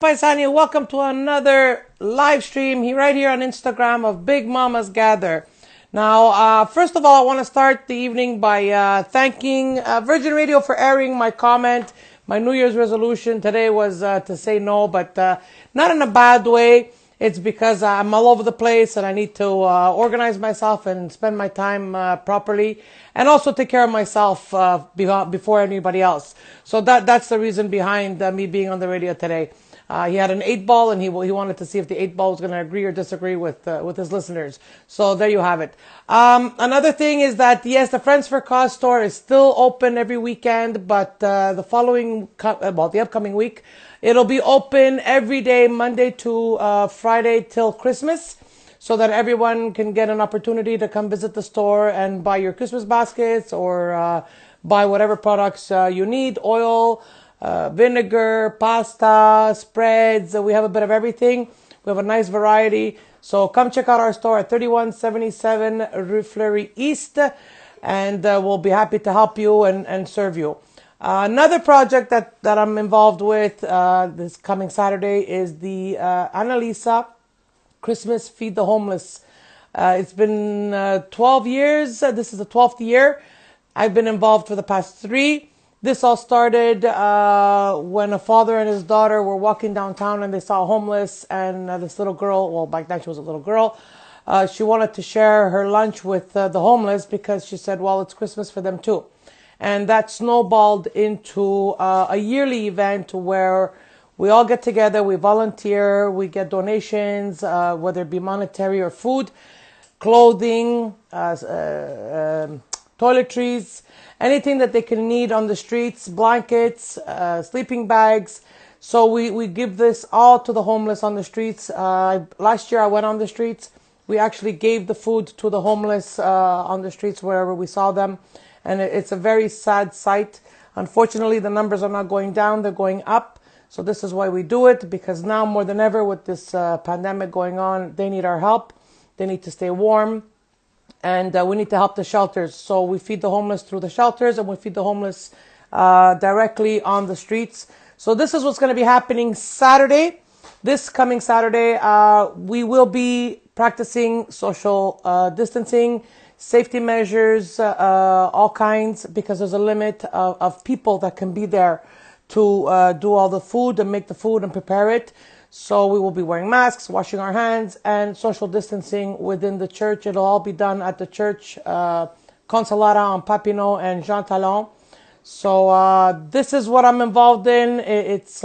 Paisani, welcome to another live stream right here on Instagram of Big Mamas Gather. Now, first of all, I want to start the evening by thanking Virgin Radio for airing my comment. My New Year's resolution today was to say no, but not in a bad way. It's because I'm all over the place and I need to organize myself and spend my time properly, and also take care of myself before anybody else. So that's the reason behind me being on the radio today. He had an 8 ball, and he wanted to see if the 8 ball was going to agree or disagree with his listeners. So there you have it. Another thing is that yes, the Friends for Cause store is still open every weekend, but the upcoming week, it'll be open every day, Monday to Friday till Christmas, so that everyone can get an opportunity to come visit the store and buy your Christmas baskets or buy whatever products you need, oil, vinegar, pasta, spreads. We have a bit of everything. We have a nice variety. So come check out our store at 3177 Rue Fleury East, and we'll be happy to help you and serve you. Another project that I'm involved with this coming Saturday is the Annalisa Christmas Feed the Homeless. It's been 12 years. This is the 12th year. I've been involved for the past 3. This all started when a father and his daughter were walking downtown and they saw a homeless, and this little girl, well, back then she was a little girl, she wanted to share her lunch with the homeless because she said, well, it's Christmas for them too. And that snowballed into a yearly event where we all get together, we volunteer, we get donations, whether it be monetary or food, clothing, toiletries, anything that they can need on the streets, blankets, sleeping bags. So we give this all to the homeless on the streets. Last year I went on the streets. We actually gave the food to the homeless on the streets wherever we saw them. And it's a very sad sight. Unfortunately, the numbers are not going down, they're going up. So this is why we do it, because now more than ever with this pandemic going on, they need our help. They need to stay warm. And we need to help the shelters. So we feed the homeless through the shelters, and we feed the homeless directly on the streets. So this is what's going to be happening Saturday. This coming Saturday, we will be practicing social distancing, safety measures, all kinds, because there's a limit of people that can be there to do all the food and make the food and prepare it. So we will be wearing masks, washing our hands, and social distancing within the church. It'll all be done at the church, Consolata on Papineau and Jean Talon. So this is what I'm involved in. It's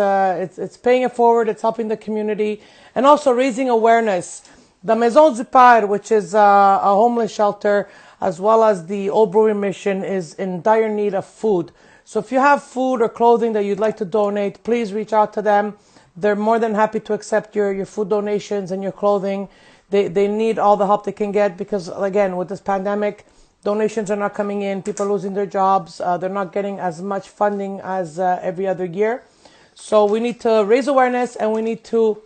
paying it forward. It's helping the community and also raising awareness. The Maison du Père, which is a homeless shelter, as well as the Old Brewery Mission, is in dire need of food. So if you have food or clothing that you'd like to donate, please reach out to them. They're more than happy to accept your food donations and your clothing. They need all the help they can get because, again, with this pandemic, donations are not coming in. People are losing their jobs. They're not getting as much funding as every other year. So we need to raise awareness, and we need to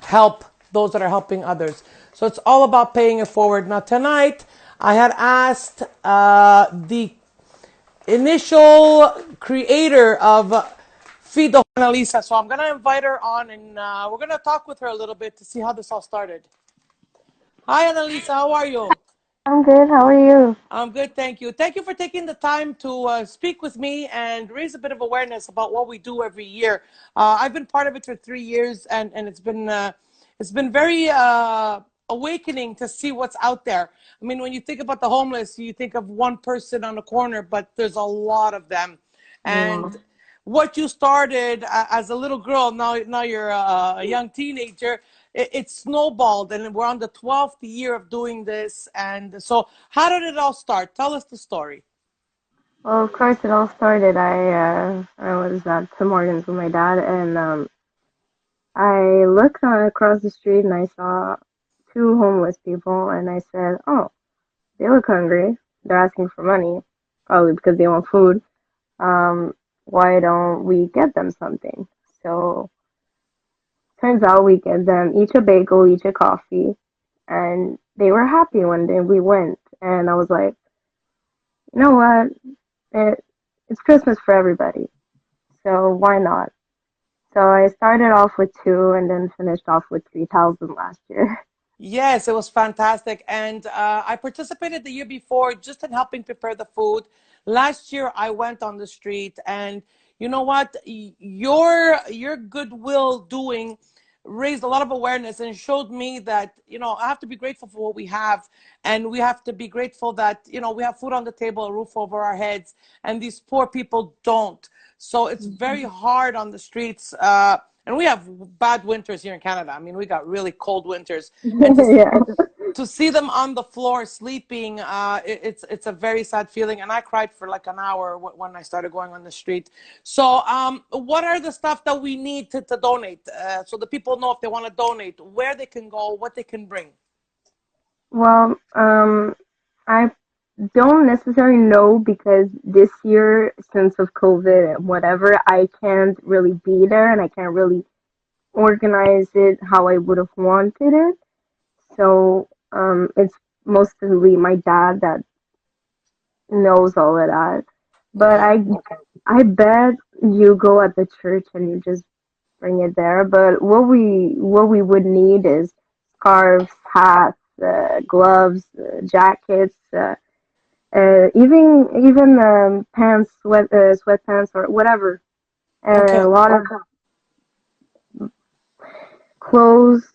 help those that are helping others. So it's all about paying it forward. Now, tonight, I had asked the initial creator of Feed the Annalisa. So I'm going to invite her on, and we're going to talk with her a little bit to see how this all started. Hi, Annalisa. How are you? I'm good. How are you? I'm good, thank you. Thank you for taking the time to speak with me and raise a bit of awareness about what we do every year. I've been part of it for 3 years, and it's been very awakening to see what's out there. I mean, when you think about the homeless, you think of one person on the corner, but there's a lot of them. Yeah. And what you started as a little girl, now you're a young teenager, it snowballed, and we're on the 12th year of doing this. And so how did it all start? Tell us the story. Well, of course, it all started. I was at Tim Hortons with my dad, and I looked across the street and I saw two homeless people, and I said, "Oh, they look hungry. They're asking for money, probably because they want food. Um, why don't we get them something?" So turns out we get them each a bagel, each a coffee, and they were happy when we went. And I was like, you know what? It, it's Christmas for everybody, so why not? So I started off with two and then finished off with 3,000 last year. Yes, it was fantastic. And I participated the year before just in helping prepare the food. Last year, I went on the street, and you know what? Your goodwill doing raised a lot of awareness and showed me that, I have to be grateful for what we have. And we have to be grateful that, we have food on the table, a roof over our heads, and these poor people don't. So it's very hard on the streets. And we have bad winters here in Canada. I mean, we got really cold winters, and Yeah. to see them on the floor sleeping, it's a very sad feeling. And I cried for like an hour when I started going on the street. So, what are the stuff that we need to donate, so the people know if they want to donate, where they can go, what they can bring? Well, I don't necessarily know because this year, since of COVID and whatever, I can't really be there and I can't really organize it how I would have wanted it. So, it's mostly my dad that knows all of that. But Okay. I bet you go at the church and you just bring it there. But what we would need is scarves, hats, gloves, jackets, even pants, sweatpants or whatever. A Okay. lot of clothes.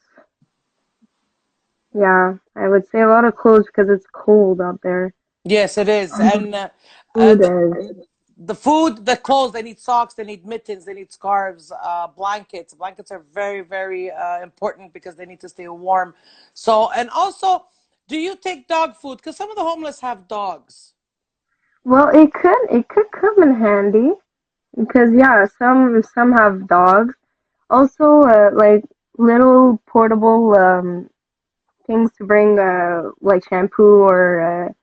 Yeah, I would say a lot of clothes because it's cold out there. Yes, it is. And Food the is. the food, the clothes, they need socks, they need mittens, they need scarves, blankets. Blankets are very, very important because they need to stay warm. So, and also, do you take dog food? Because some of the homeless have dogs. Well, it could come in handy because yeah, some have dogs. Also, like little portable things to bring, like shampoo or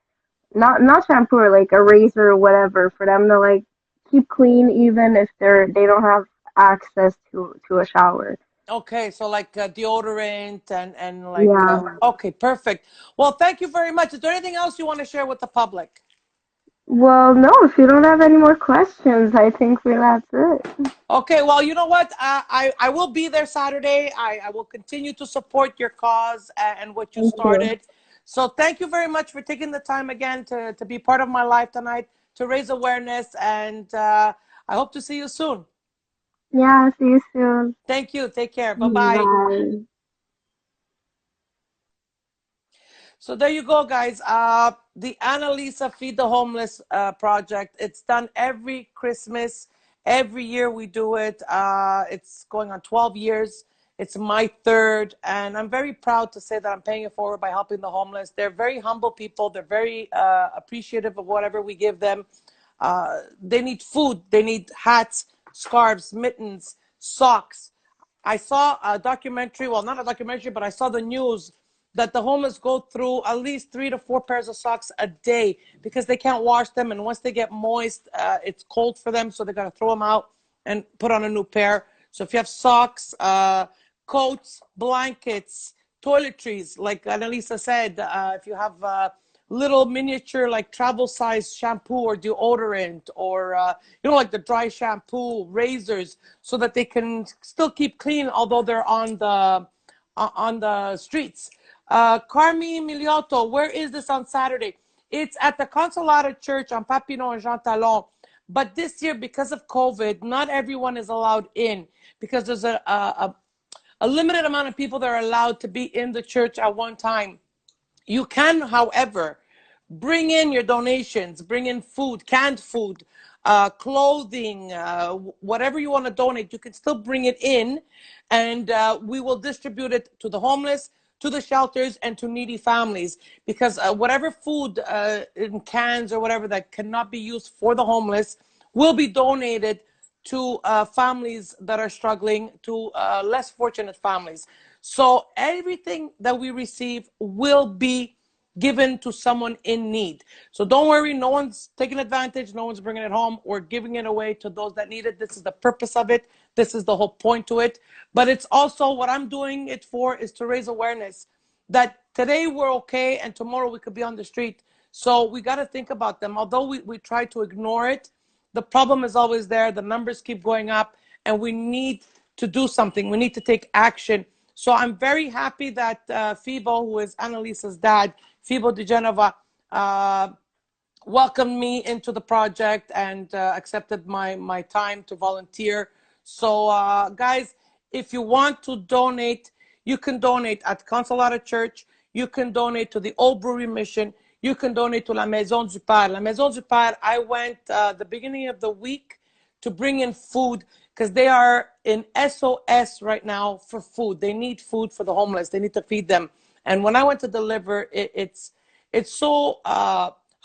not shampoo or like a razor or whatever for them to like keep clean even if they don't have access to a shower. Okay, so like deodorant and like Yeah. okay, perfect. Well, thank you very much. Is there anything else you want to share with the public? Well, no, if you don't have any more questions, I think that's it. Okay, well, you know what? I will be there Saturday. I will continue to support your cause and what you Thank you. started. So thank you very much for taking the time again to be part of my life tonight, to raise awareness, and I hope to see you soon. Yeah, see you soon. Thank you. Take care. Bye bye. Bye. So there you go, guys. The Annalisa Feed the Homeless project. It's done every Christmas. Every year we do it. It's going on 12 years. It's my third, and I'm very proud to say that I'm paying it forward by helping the homeless. They're very humble people. They're very appreciative of whatever we give them. They need food. They need hats, scarves, mittens, socks. I saw a documentary, well, not a documentary, but I saw the news that the homeless go through at least 3 to 4 pairs of socks a day because they can't wash them. And once they get moist, it's cold for them. So they got to throw them out and put on a new pair. So if you have socks, coats, blankets, toiletries, like Annalisa said, if you have little miniature like travel size shampoo or deodorant or like the dry shampoo razors so that they can still keep clean although they're on the streets. Carmi Miliotto, where is this on Saturday? It's at the Consolata Church on Papineau and Jean Talon. But this year, because of COVID, not everyone is allowed in because there's a limited amount of people that are allowed to be in the church at one time. You can, however, bring in your donations, bring in food, canned food, clothing, whatever you want to donate. You can still bring it in, and we will distribute it to the homeless, to the shelters, and to needy families. Because whatever food in cans or whatever that cannot be used for the homeless will be donated to families that are struggling, to less fortunate families. So everything that we receive will be given to someone in need. So don't worry, no one's taking advantage, no one's bringing it home. We're giving it away to those that need it. This is the purpose of it. This is the whole point to it. But it's also what I'm doing it for is to raise awareness that today we're okay and tomorrow we could be on the street. So we got to think about them. Although we try to ignore it, the problem is always there. The numbers keep going up, and we need to do something. We need to take action. So I'm very happy that Fibo, who is Annalisa's dad, Fibo de Genova, welcomed me into the project and accepted my time to volunteer. So guys, if you want to donate, you can donate at Consolata Church. You can donate to the Old Brewery Mission. You can donate to La Maison du Père. La Maison du Père, I went the beginning of the week to bring in food because they are in SOS right now for food. They need food for the homeless. They need to feed them. And when I went to deliver, it's so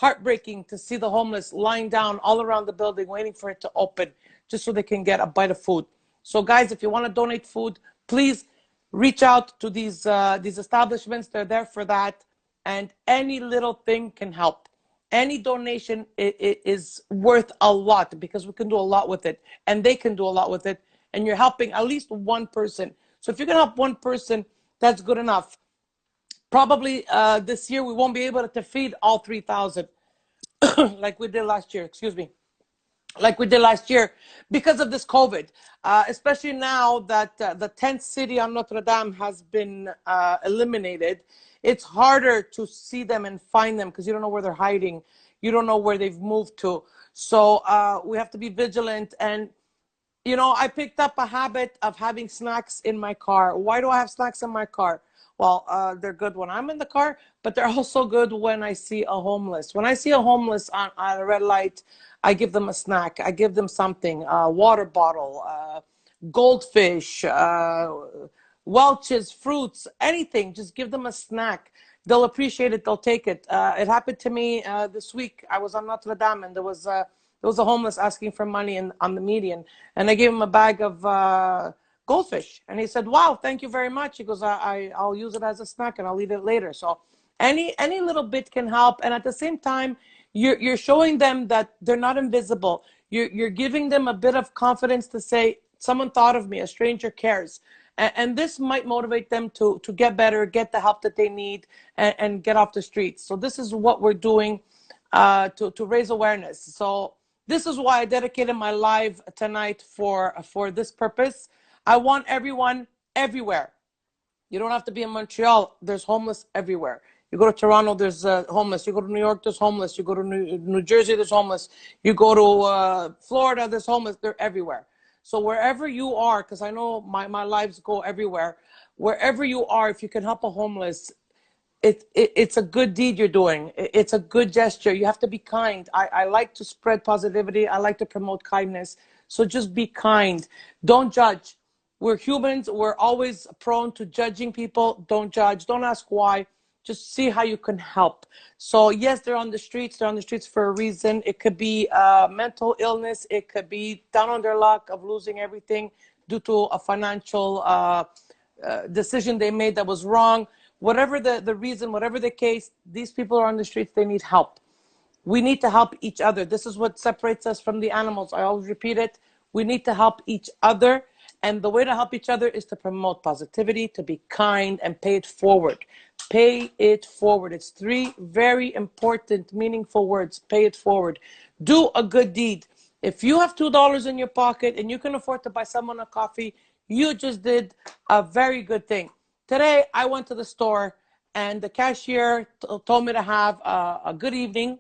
heartbreaking to see the homeless lying down all around the building waiting for it to open just so they can get a bite of food. So guys, if you want to donate food, please reach out to these establishments. They're there for that, and any little thing can help. Any donation is worth a lot because we can do a lot with it, and they can do a lot with it, and you're helping at least one person. So if you can help one person, that's good enough. Probably this year we won't be able to feed all 3,000 like we did last year. Excuse me, like we did last year because of this COVID. Especially now that the tent city on Notre Dame has been eliminated, it's harder to see them and find them because you don't know where they're hiding. You don't know where they've moved to. So we have to be vigilant. And you know, I picked up a habit of having snacks in my car. Why do I have snacks in my car? Well, they're good when I'm in the car, but they're also good when I see a homeless. When I see a homeless on a red light, I give them a snack. I give them something, a water bottle, goldfish, Welch's, fruits, anything. Just give them a snack. They'll appreciate it. They'll take it. It happened to me this week. I was on Notre Dame, and there was a homeless asking for money on the median, and I gave him a bag of goldfish, and he said, "Wow, thank you very much." He goes, "I'll use it as a snack, and I'll eat it later." So, any little bit can help, and at the same time, you're showing them that they're not invisible. You're giving them a bit of confidence to say, "Someone thought of me. A stranger cares." And this might motivate them to get better, get the help that they need, and get off the streets. So this is what we're doing to raise awareness. So this is why I dedicated my live tonight for this purpose. I want everyone everywhere. You don't have to be in Montreal. There's homeless everywhere. You go to Toronto, there's homeless. You go to New York, there's homeless. You go to New Jersey, there's homeless. You go to Florida, there's homeless. They're everywhere. So wherever you are, because I know my lives go everywhere, wherever you are, if you can help a homeless, it's a good deed you're doing. It's a good gesture. You have to be kind. I like to spread positivity. I like to promote kindness. So just be kind. Don't judge. We're humans. We're always prone to judging people. Don't judge. Don't ask why. Just see how you can help. So yes, they're on the streets. They're on the streets for a reason. It could be mental illness. It could be down on their luck of losing everything due to a financial decision they made that was wrong. Whatever the reason, whatever the case, these people are on the streets. They need help. We need to help each other. This is what separates us from the animals. I always repeat it. We need to help each other. And the way to help each other is to promote positivity, to be kind, and pay it forward. Pay it forward. It's three very important, meaningful words. Pay it forward. Do a good deed. If you have $2 in your pocket and you can afford to buy someone a coffee, you just did a very good thing. Today, I went to the store and the cashier told me to have a good evening.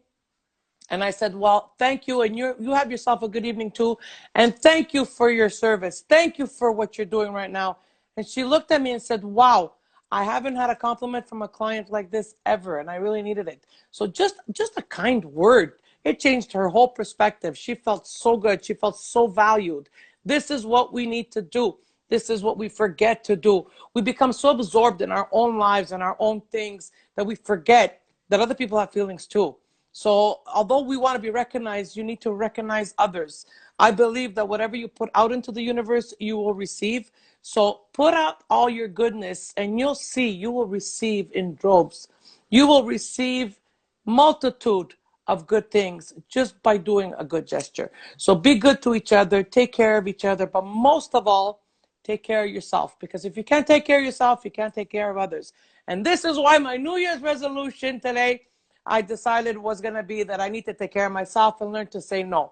And I said, well, thank you. And you have yourself a good evening too. And thank you for your service. Thank you for what you're doing right now. And she looked at me and said, wow, I haven't had a compliment from a client like this ever. And I really needed it. So just a kind word, it changed her whole perspective. She felt so good. She felt so valued. This is what we need to do. This is what we forget to do. We become so absorbed in our own lives and our own things that we forget that other people have feelings too. So although we want to be recognized, you need to recognize others. I believe that whatever you put out into the universe, you will receive. So put out all your goodness and you'll see you will receive in droves. You will receive multitude of good things just by doing a good gesture. So be good to each other, take care of each other, but most of all, take care of yourself. Because if you can't take care of yourself, you can't take care of others. And this is why my New Year's resolution today, I decided was going to be that I need to take care of myself and learn to say no.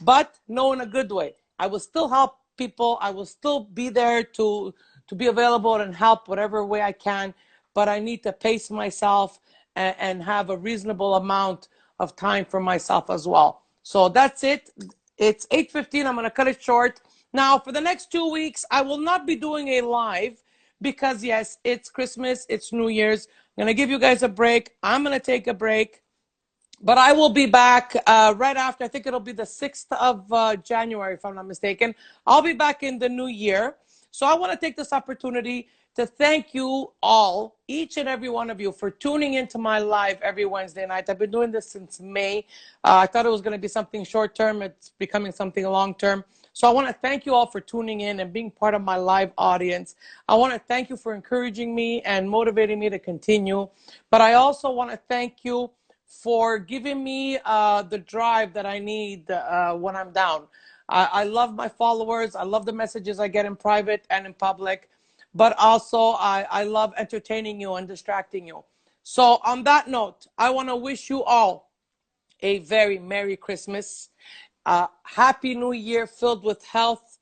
But no in a good way. I will still help people. I will still be there to be available and help whatever way I can, but I need to pace myself and have a reasonable amount of time for myself as well. So that's it. It's 8:15. I'm going to cut it short. Now, for the next 2 weeks, I will not be doing a live because, yes, it's Christmas, it's New Year's. I'm going to give you guys a break. I'm going to take a break. But I will be back right after. I think it'll be the 6th of January, if I'm not mistaken. I'll be back in the new year. So I want to take this opportunity to thank you all, each and every one of you, for tuning into my live every Wednesday night. I've been doing this since May. I thought it was going to be something short term. It's becoming something long term. So I want to thank you all for tuning in and being part of my live audience. I want to thank you for encouraging me and motivating me to continue. But I also want to thank you for giving me the drive that I need when I'm down. I love my followers. I love the messages I get in private and in public, but also I love entertaining you and distracting you. So on that note, I want to wish you all a very Merry Christmas, Happy New Year filled with health,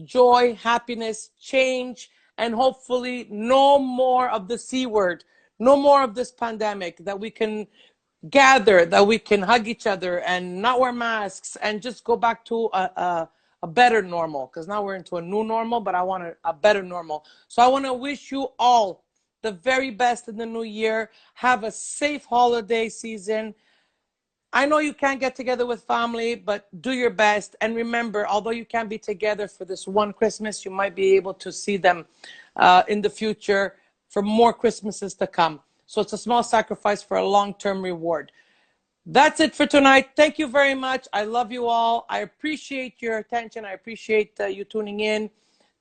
joy, happiness, change, and hopefully no more of the C word, no more of this pandemic, that we can gather, that we can hug each other and not wear masks and just go back to a better normal, because now we're into a new normal, but I want a better normal. So I want to wish you all the very best in the new year. Have a safe holiday season. I know you can't get together with family, but do your best. And remember, although you can't be together for this one Christmas, you might be able to see them in the future for more Christmases to come. So it's a small sacrifice for a long-term reward. That's it for tonight. Thank you very much. I love you all. I appreciate your attention. I appreciate you tuning in.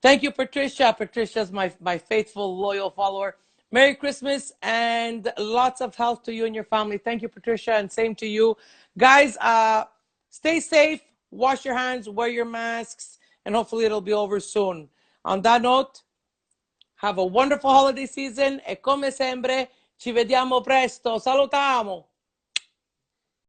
Thank you, Patricia. Patricia's my faithful, loyal follower. Merry Christmas and lots of health to you and your family. Thank you, Patricia, and same to you. Guys, stay safe, wash your hands, wear your masks, and hopefully it'll be over soon. On that note, have a wonderful holiday season e come sempre ci vediamo presto. Salutamu!